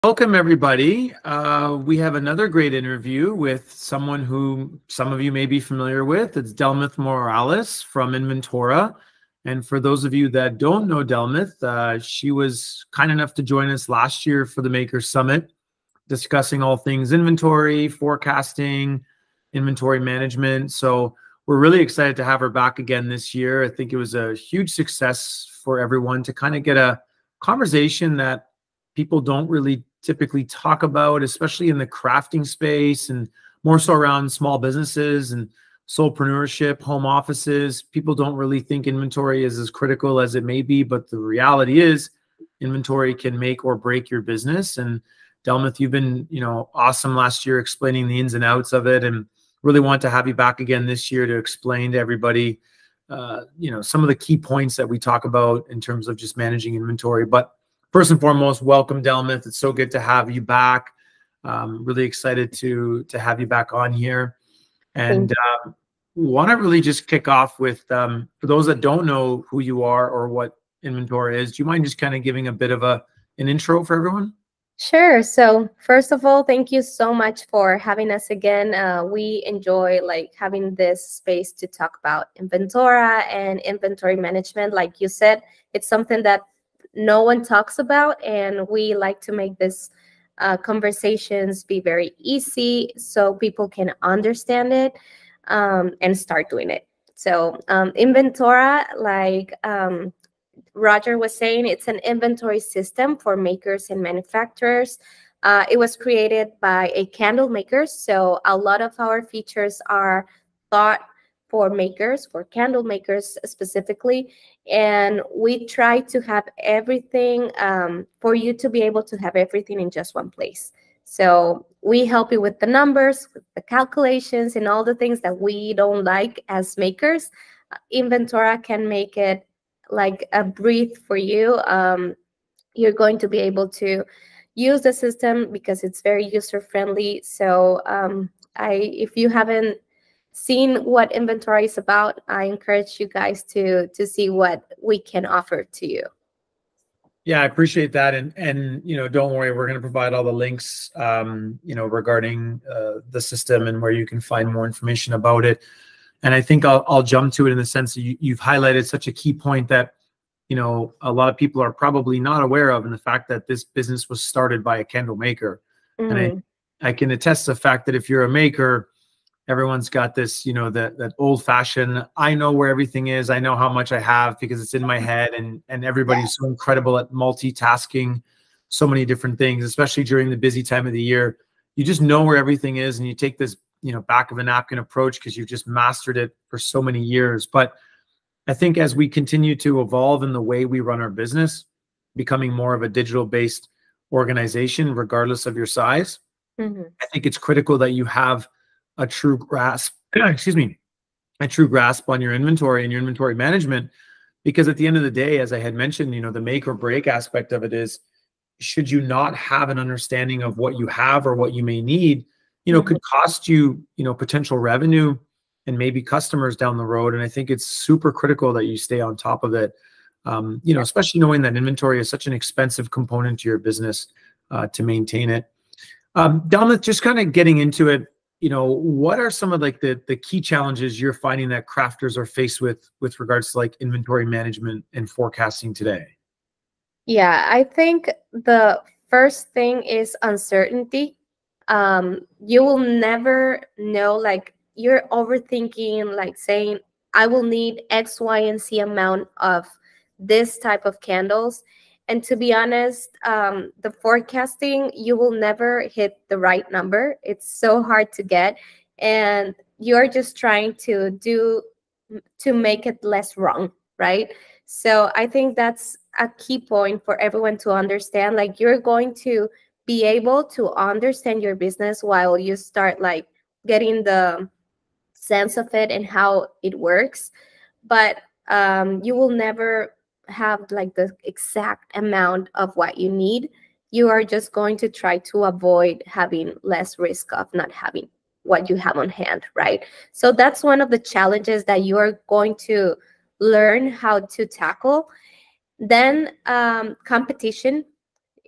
Welcome, everybody. We have another great interview with someone who some of you may be familiar with. It's Delmith Morales from Inventora. And for those of you that don't know Delmith, she was kind enough to join us last year for the Makers Summit, discussing all things inventory, forecasting, inventory management. So we're really excited to have her back again this year. I think it was a huge success for everyone to kind of get a conversation that people don't really typically talk about, especially in the crafting space and more so around small businesses and soulpreneurship, home offices. People don't really think inventory is as critical as it may be, but the reality is inventory can make or break your business. And Delmith, you've been, awesome last year explaining the ins and outs of it, and really want to have you back again this year to explain to everybody, some of the key points that we talk about in terms of just managing inventory. But first and foremost, welcome, Delmith. It's so good to have you back. Really excited to have you back on here. And want to really just kick off with, for those that don't know who you are or what Inventora is, do you mind just kind of giving a bit of an intro for everyone? Sure. So first of all, thank you so much for having us again. We enjoy having this space to talk about Inventora and inventory management. Like you said, it's something that no one talks about, and we like to make this conversations be very easy so people can understand it and start doing it. So Inventora, Roger was saying, it's an inventory system for makers and manufacturers. It was created by a candle maker, so a lot of our features are thought for makers, for candle makers specifically, and we try to have everything for you to be able to have everything in just one place. So we help you with the numbers, with the calculations, and all the things that we don't like as makers. Inventora can make it like a breathe for you. You're going to be able to use the system because it's very user friendly. So if you haven't seen what Inventora is about, I encourage you guys to see what we can offer to you. Yeah, I appreciate that. And don't worry, we're going to provide all the links, regarding the system and where you can find more information about it. And I think I'll jump to it in the sense that you've highlighted such a key point that, a lot of people are probably not aware of, and the fact that this business was started by a candle maker. And I can attest to the fact that if you're a maker, everyone's got this, that old fashioned, I know where everything is. I know how much I have because it's in my head, and everybody's so incredible at multitasking so many different things, especially during the busy time of the year. You just know where everything is, and you take this, back of a napkin approach because you've just mastered it for so many years. But I think as we continue to evolve in the way we run our business, becoming more of a digital-based organization, regardless of your size, I think it's critical that you have a true grasp, a true grasp on your inventory and your inventory management. Because at the end of the day, as I had mentioned, the make or break aspect of it is, should you not have an understanding of what you have or what you may need, could cost you, potential revenue and maybe customers down the road. And I think it's super critical that you stay on top of it, especially knowing that inventory is such an expensive component to your business to maintain it. Delmith, just kind of getting into it, what are some of the key challenges you're finding that crafters are faced with regards to inventory management and forecasting today? Yeah, I think the first thing is uncertainty. You will never know, you're overthinking, saying, I will need X, Y, and Z amount of this type of candles. And to be honest, the forecasting, you will never hit the right number. It's so hard to get. And you're just trying to make it less wrong, right? So I think that's a key point for everyone to understand. You're going to be able to understand your business while you start getting the sense of it and how it works. But you will never have the exact amount of what you need. You are just going to try to avoid having less risk of not having what you have on hand, right? So that's one of the challenges that you are going to learn how to tackle. Then competition.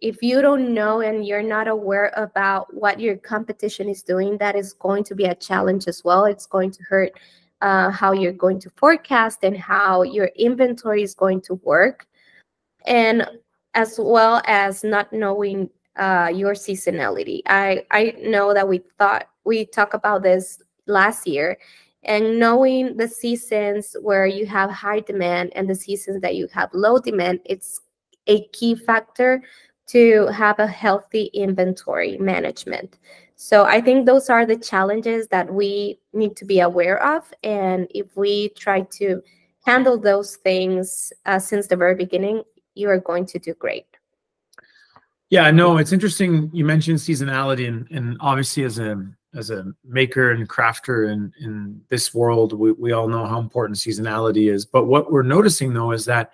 if you don't know and you're not aware about what your competition is doing, that is going to be a challenge as well. It's going to hurt how you're going to forecast and how your inventory is going to work, and as well as not knowing your seasonality. I know that we talked about this last year, and knowing the seasons where you have high demand and the seasons that you have low demand, it's a key factor to have a healthy inventory management. So I think those are the challenges that we need to be aware of, and if we try to handle those things since the very beginning, you are going to do great. Yeah, no, it's interesting you mentioned seasonality, and obviously as a maker and crafter in this world, we all know how important seasonality is. But what we're noticing though is that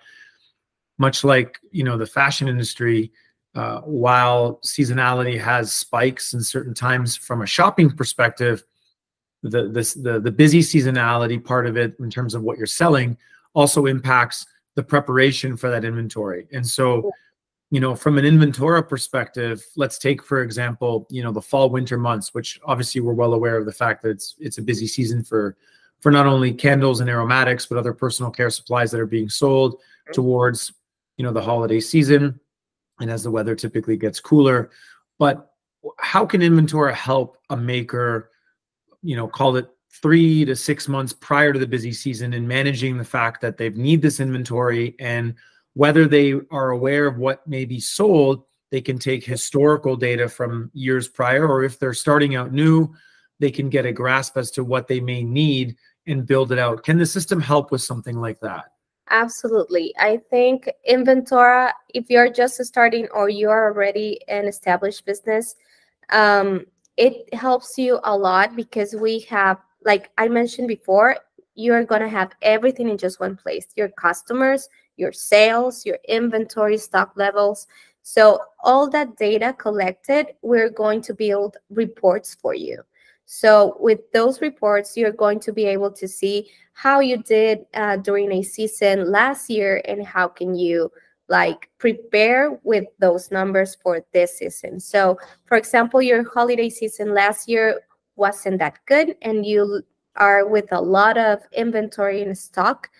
much like, you know, the fashion industry, while seasonality has spikes in certain times from a shopping perspective, the busy seasonality part of it in terms of what you're selling also impacts the preparation for that inventory. And so, you know, from an Inventora perspective, let's take, for example, you know, the fall winter months, which obviously we're well aware of the fact that it's a busy season for not only candles and aromatics, but other personal care supplies that are being sold towards, you know, the holiday season and as the weather typically gets cooler. But how can Inventora help a maker, you know, call it 3 to 6 months prior to the busy season in managing the fact that they need this inventory, and whether they are aware of what may be sold, they can take historical data from years prior, or if they're starting out new, they can get a grasp as to what they may need and build it out. Can the system help with something like that? Absolutely. I think Inventora, if you're just starting or you're already an established business, it helps you a lot because we have, like I mentioned before, you're going to have everything in just one place: your customers, your sales, your inventory, stock levels. So all that data collected, we're going to build reports for you. So with those reports, you're going to be able to see how you did during a season last year, and how can you like prepare with those numbers for this season. So for example, your holiday season last year wasn't that good and you are with a lot of inventory in stock.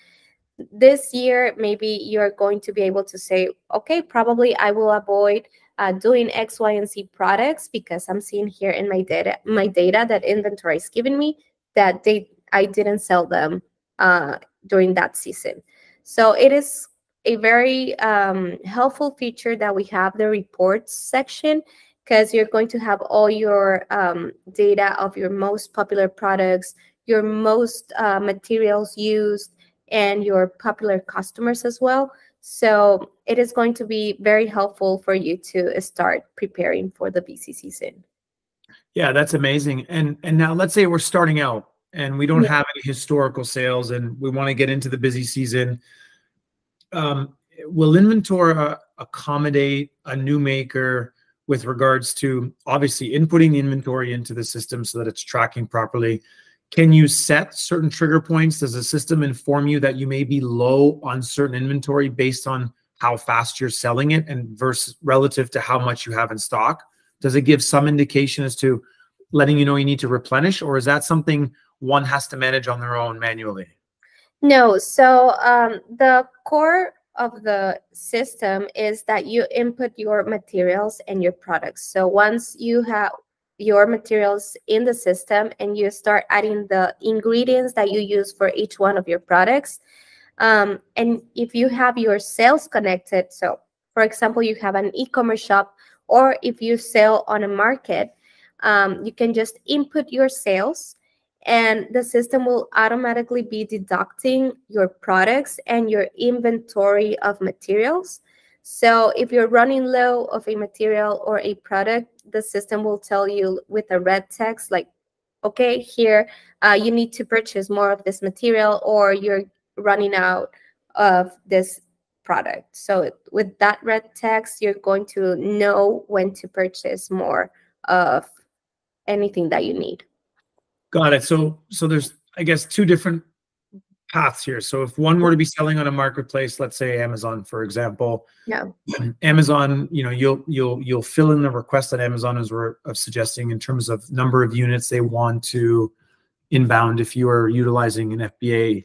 This year, maybe you're going to be able to say, okay, probably I will avoid doing X, Y, and Z products because I'm seeing here in my data that inventory is giving me that I didn't sell them during that season. So it is a very helpful feature that we have the reports section, because you're going to have all your data of your most popular products, your most materials used, and your popular customers as well. So it is going to be very helpful for you to start preparing for the busy season. Yeah, that's amazing. And now let's say we're starting out and we don't have any historical sales and we want to get into the busy season. Will Inventora accommodate a new maker with regards to obviously inputting the inventory into the system so that it's tracking properly? Can you set certain trigger points? Does the system inform you that you may be low on certain inventory based on how fast you're selling it and versus relative to how much you have in stock? Does it give some indication as to letting you know you need to replenish, or is that something one has to manage on their own manually? No. So the core of the system is that you input your materials and your products. So once you have your materials in the system and you start adding the ingredients that you use for each one of your products, and if you have your sales connected, so for example, you have an e-commerce shop, or if you sell on a market, you can just input your sales and the system will automatically be deducting your products and your inventory of materials. So if you're running low of a material or a product, the system will tell you with a red text like, okay, here you need to purchase more of this material, or you're running out of this product. So with that red text, you're going to know when to purchase more of anything that you need. Got it. So there's, I guess, two different paths here. So if one were to be selling on a marketplace, let's say Amazon, for example, Yeah. Amazon, you'll fill in the request that Amazon is suggesting in terms of number of units they want to inbound if you are utilizing an FBA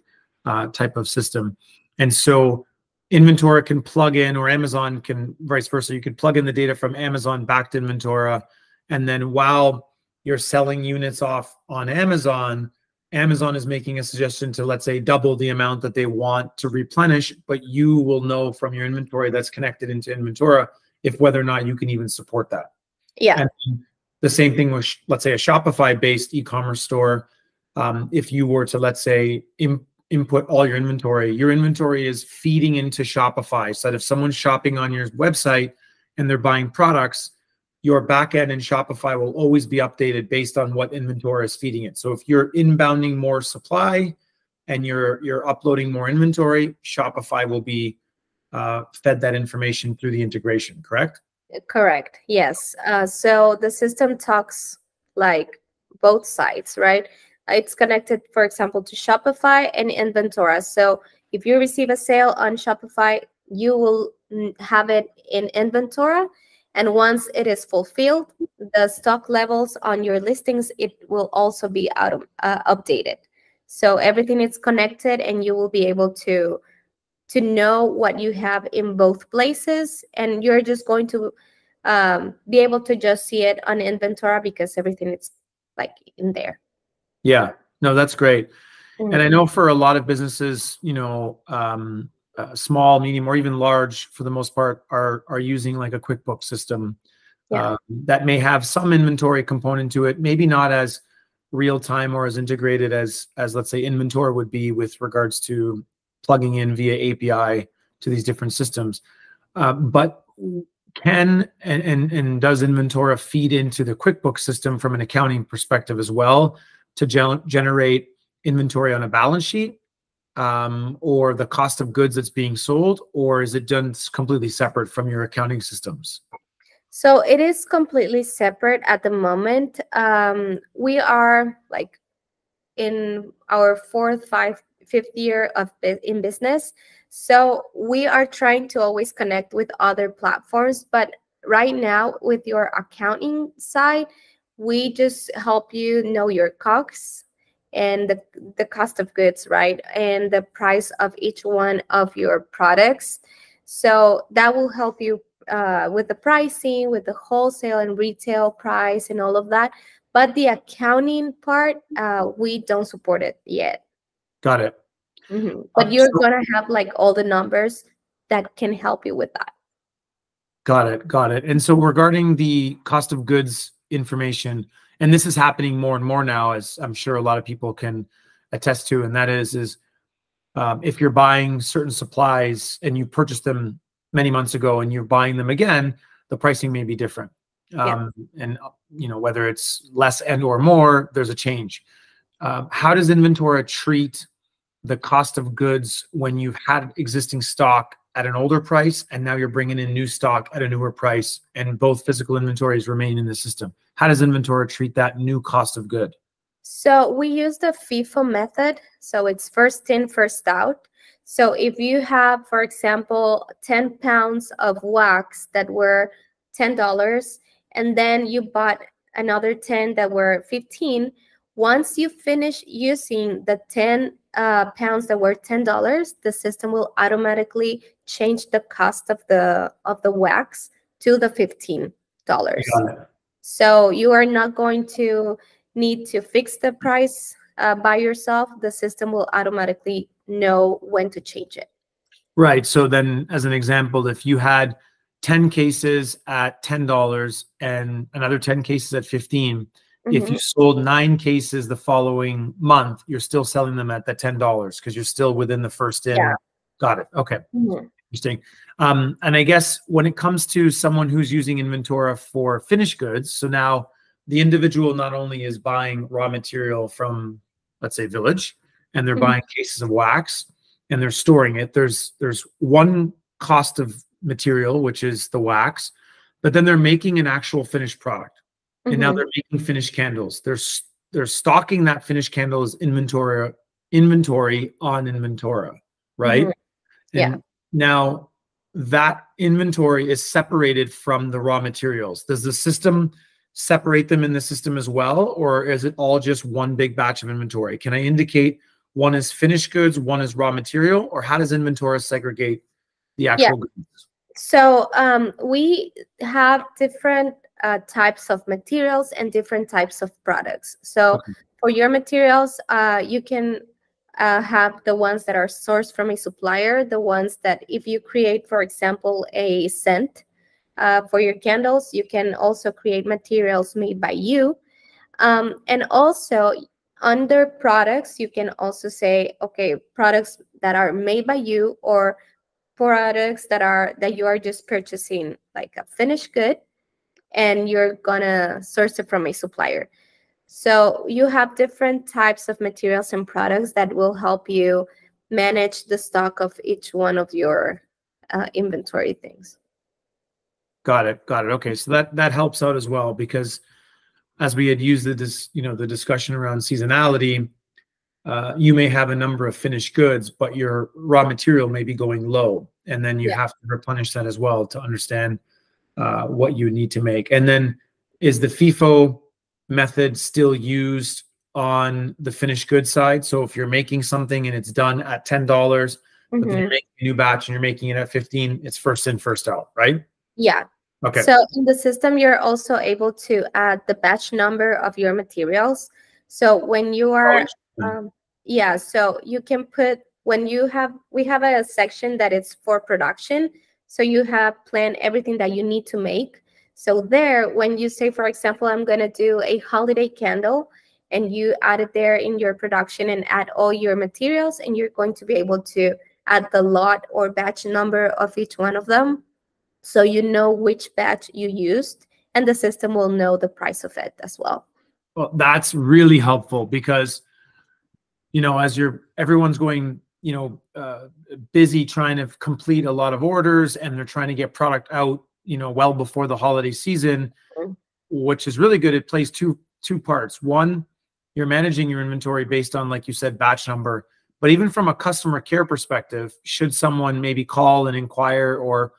type of system. And so Inventora can plug in, or Amazon can, vice versa. You could plug in the data from Amazon back to Inventora. And then while you're selling units off on Amazon, Amazon is making a suggestion to, let's say, double the amount that they want to replenish, but you will know from your inventory that's connected into Inventora if whether or not you can even support that. Yeah. And the same thing with, let's say, a Shopify-based e-commerce store. If you were to, let's say, input all your inventory is feeding into Shopify, so that if someone's shopping on your website and they're buying products, your backend in Shopify will always be updated based on what Inventora is feeding it. So if you're inbounding more supply and you're uploading more inventory, Shopify will be fed that information through the integration, correct? Correct. Yes. So the system talks like both sides, right? It's connected, for example, to Shopify and Inventora. So if you receive a sale on Shopify, you will have it in Inventora. And once it is fulfilled, the stock levels on your listings, it will also be updated. So everything is connected, and you will be able to know what you have in both places. And you're just going to be able to just see it on Inventora because everything is like in there. Yeah, no, that's great. Mm-hmm. And I know for a lot of businesses, small, medium, or even large, for the most part, are using like a QuickBooks system that may have some inventory component to it, maybe not as real time or as integrated as let's say Inventora would be with regards to plugging in via API to these different systems. But can and does Inventora feed into the QuickBooks system from an accounting perspective as well to generate inventory on a balance sheet, or the cost of goods that's being sold, or is it done completely separate from your accounting systems? So it is completely separate at the moment. We are like in our fifth year in business. So we are trying to always connect with other platforms. But right now, with your accounting side, we just help you know your COGS and the cost of goods, right? And the price of each one of your products. So that will help you with the pricing, with the wholesale and retail price and all of that. But the accounting part, we don't support it yet. Got it. Mm-hmm. But you're going to have like all the numbers that can help you with that. Got it. Got it. And so regarding the cost of goods information, and this is happening more and more now, as I'm sure a lot of people can attest to, and that is if you're buying certain supplies and you purchased them many months ago and you're buying them again, the pricing may be different. And whether it's less and or more, there's a change. How does Inventora treat the cost of goods when you've had existing stock at an older price and now you're bringing in new stock at a newer price and both physical inventories remain in the system? How does Inventora treat that new cost of good? So we use the FIFO method. So it's first in, first out. So if you have, for example, 10 pounds of wax that were $10, and then you bought another 10 that were 15, once you finish using the 10 pounds that were $10, the system will automatically change the cost of the wax to the $15. So you are not going to need to fix the price by yourself. The system will automatically know when to change it. Right. So then, as an example, if you had 10 cases at $10 and another 10 cases at 15, if you sold 9 cases the following month, you're still selling them at the $10 because you're still within the first in. Yeah. Got it. Okay. Interesting. And I guess when it comes to someone who's using Inventora for finished goods, so now the individual not only is buying raw material from, let's say, Village, and they're buying cases of wax and they're storing it. There's one cost of material, which is the wax, but then they're making an actual finished product. And now they're making finished candles. They're stocking that finished candles Inventora inventory on Inventora, right? Yeah. And now that inventory is separated from the raw materials. Does the system separate them in the system as well, or is it all just one big batch of inventory? Can I indicate one is finished goods, one is raw material, or how does Inventora segregate the Yeah. actual goods? So we have different types of materials and different types of products. So Okay. for your materials, you can have the ones that are sourced from a supplier, the ones that if you create, for example, a scent for your candles, you can also create materials made by you. And also under products, you can also say, okay, products that are made by you, or products that you are just purchasing like a finished good and you're gonna source it from a supplier. So you have different types of materials and products that will help you manage the stock of each one of your inventory things. Got it. Got it. Okay, so that helps out as well, because as we had used the discussion around seasonality, you may have a number of finished goods, but your raw material may be going low, and then you Yeah. have to replenish that as well to understand what you need to make. And then, is the FIFO method still used on the finished goods side? So if you're making something and it's done at $10, but then you're making a new batch and you're making it at 15, it's first in, first out, right? Yeah. Okay. So in the system, you're also able to add the batch number of your materials. So when you are, yeah, so you can put, we have a section that is for production. So you have planned everything that you need to make. So there, when you say, for example, I'm going to do a holiday candle, and you add it there in your production and add all your materials, and you're going to be able to add the lot or batch number of each one of them. So you know which batch you used, and the system will know the price of it as well. Well, that's really helpful, because as everyone's going, busy trying to complete a lot of orders, and they're trying to get product out, well before the holiday season, which is really good. It plays two parts. One, you're managing your inventory based on, like you said, batch number. But even from a customer care perspective, should someone maybe call and inquire, or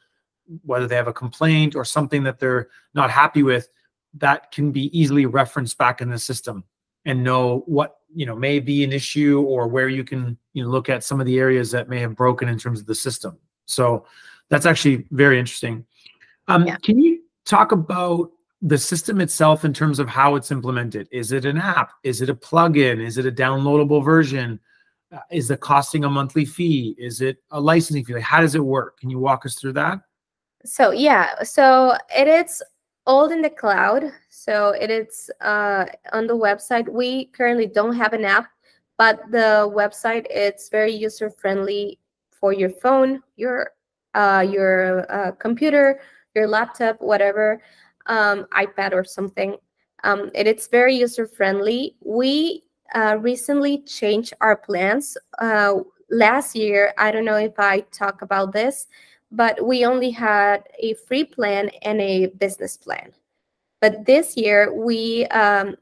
whether they have a complaint or something that they're not happy with, that can be easily referenced back in the system and know what may be an issue, or where you can look at some of the areas that may have broken in terms of the system. So that's actually very interesting. Can you talk about the system itself in terms of how it's implemented? Is it an app? Is it a plugin? Is it a downloadable version? Is the costing a monthly fee? Is it a licensing fee? Like, how does it work? Can you walk us through that? So yeah, so it is all in the cloud. So it is on the website. We currently don't have an app, but the website, it's very user friendly for your phone, your computer, your laptop, whatever, iPad or something. It's very user friendly. We recently changed our plans. Last year, I don't know if I talk about this, but we only had a free plan and a business plan. But this year, we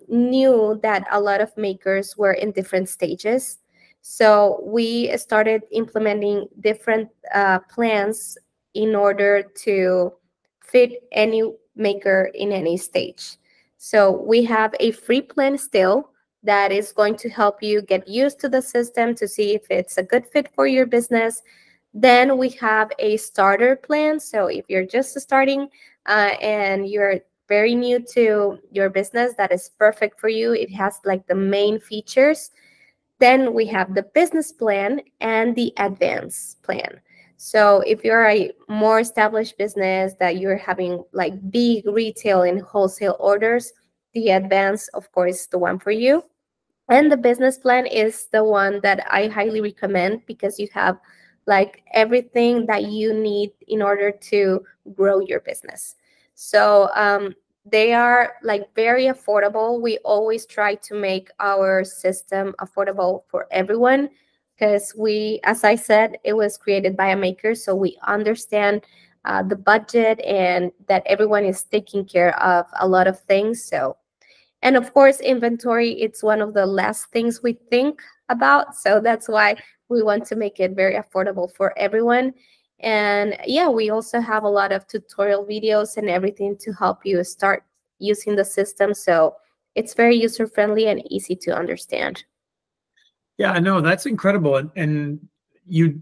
knew that a lot of makers were in different stages. So we started implementing different plans in order to fit any maker in any stage. So we have a free plan still that is going to help you get used to the system to see if it's a good fit for your business. Then we have a starter plan. So if you're just starting and you're very new to your business, that is perfect for you. It has like the main features. Then we have the business plan and the advanced plan. So if you're a more established business that you're having like big retail and wholesale orders, the advanced, of course, is the one for you. And the business plan is the one that I highly recommend, because you have like everything that you need in order to grow your business. So they are like very affordable. We always try to make our system affordable for everyone, because as I said, it was created by a maker. So we understand the budget and that everyone is taking care of a lot of things. So And of course, inventory, it's one of the last things we think about. So that's why we want to make it very affordable for everyone. And yeah, we also have a lot of tutorial videos and everything to help you start using the system. So it's very user friendly and easy to understand. Yeah, I know, that's incredible. And you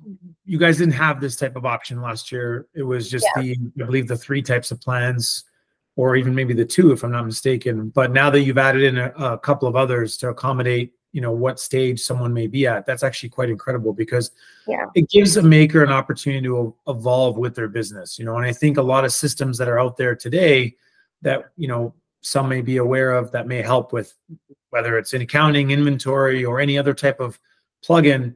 guys didn't have this type of option last year. It was just I believe the 3 types of plans, or even maybe the 2, if I'm not mistaken. But now that you've added in a couple of others to accommodate, what stage someone may be at, that's actually quite incredible, because it gives a maker an opportunity to evolve with their business. And I think a lot of systems that are out there today that, some may be aware of, that may help with, whether it's in accounting, inventory, or any other type of plugin,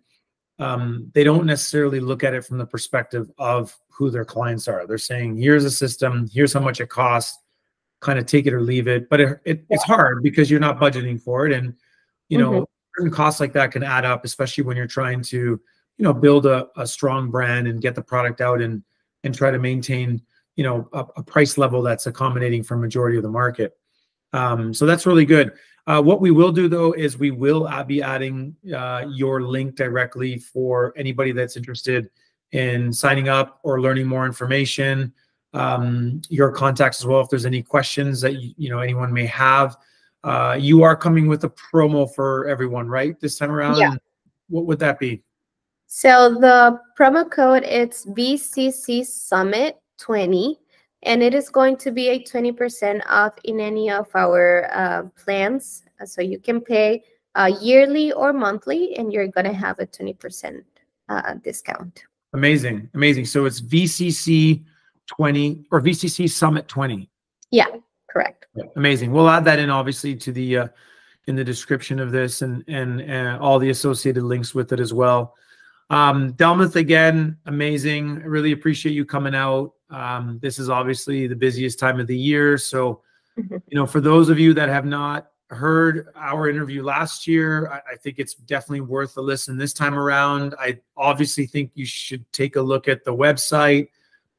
they don't necessarily look at it from the perspective of who their clients are. They're saying, here's a system, here's how much it costs, kind of take it or leave it. But it's hard because you're not budgeting for it. And, certain costs like that can add up, especially when you're trying to, build a strong brand and get the product out and try to maintain, a price level that's accommodating for majority of the market. So that's really good. What we will do, though, is we will be adding your link directly for anybody that's interested in signing up or learning more information. Your contacts as well, if there's any questions that anyone may have. You are coming with a promo for everyone, right, this time around? Yeah. What would that be? So the promo code, it's VCC Summit 20. And it is going to be a 20% off in any of our plans. So you can pay yearly or monthly, and you're going to have a 20% discount. Amazing. Amazing. So it's VCC 20 or VCC Summit 20. Yeah, correct. Yeah, amazing. We'll add that in, obviously, to the in the description of this, and all the associated links with it as well. Delmuth, again, amazing. I really appreciate you coming out. This is obviously the busiest time of the year. So, for those of you that have not heard our interview last year, I think it's definitely worth a listen this time around. I obviously think you should take a look at the website,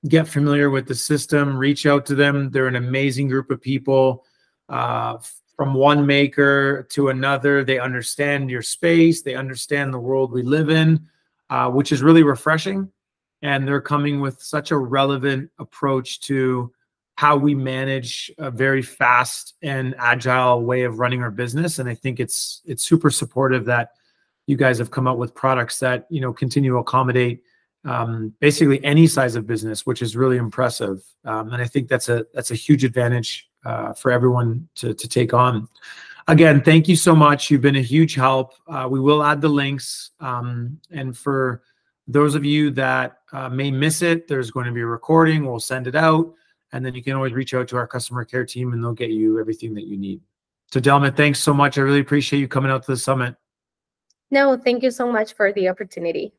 get familiar with the system, reach out to them. They're an amazing group of people. From one maker to another, they understand your space. They understand the world we live in. Which is really refreshing. And they're coming with such a relevant approach to how we manage a very fast and agile way of running our business. And I think it's super supportive that you guys have come up with products that, continue to accommodate basically any size of business, which is really impressive. And I think that's a huge advantage for everyone to take on. Again, thank you so much. You've been a huge help. We will add the links. And for those of you that may miss it, there's going to be a recording. We'll send it out. And then you can always reach out to our customer care team, and they'll get you everything that you need. So, Delma, thanks so much. I really appreciate you coming out to the summit. No, thank you so much for the opportunity.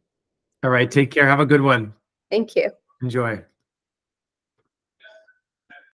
All right. Take care. Have a good one. Thank you. Enjoy.